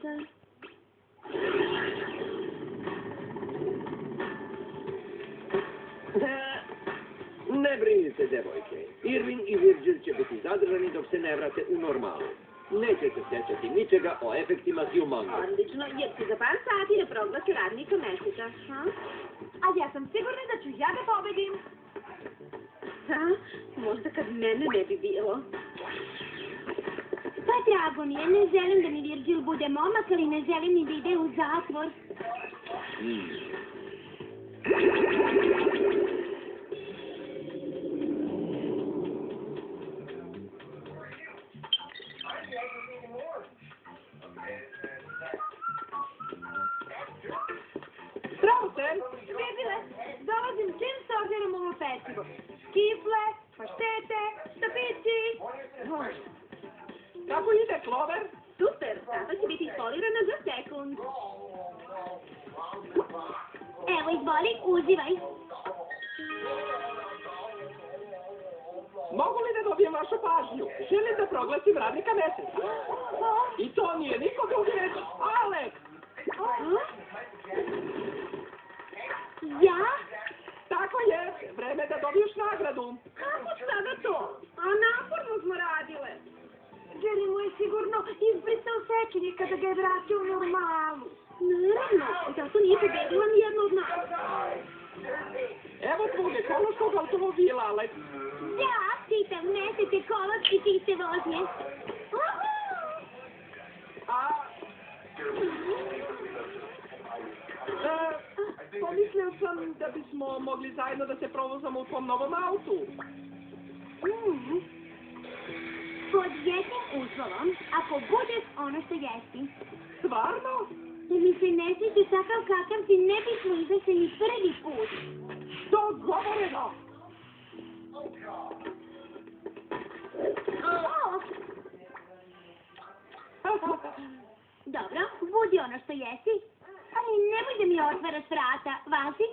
meseta. Ne brinite, devojke. Irvin i Virgil će biti zadržani dok se ne vrate u normalu. Neće se sjećati ničega o efektima Humongous. Odlično, jer će za par sati da proglasi radnika meseca. A ja sam sigurna da ću ja da pobedim. Možda kad mene ne bi bilo. Pa drago mi je, ne želim da mi Virgil bude momak, ali ne želim ni da ide u zatvor. Pravte, Virgile, dolazim čim se ordenom ovo pecivo. Kifle, paštete, štapići. Kako ide, Clover? Super, tata će biti ispolirana za sekund. Evo, izvoli, uživaj. Mogu li da dobijem vašu pažnju? Želim da proglasim radnika meseca. I to nije niko drugi već Alex. Ja? Tako je, vreme da dobiješ nagradu. Kako sada to? A naporno smo radile. Jerry mu je sigurno izbrisao sećanje kada ga je vratio u normalu. Naravno, zato nije pobedila nijedno od nas. Evo tvog ekološkog automobila, Alex. Ja, čitav mesec ekološki čiste vožnje. Pomislio sam da bismo mogli zajedno da se provozamo u tvom novom autu. Pod jednim uslovom, ako budeš ono što jesi. Stvarno? Da mi se ne sviđa takav kakav ti ne bismo izašli ni prvi put. Dogovoreno! Dobro, budi ono što jesi. Ali nemoj da mi otvaraš vrata, važi?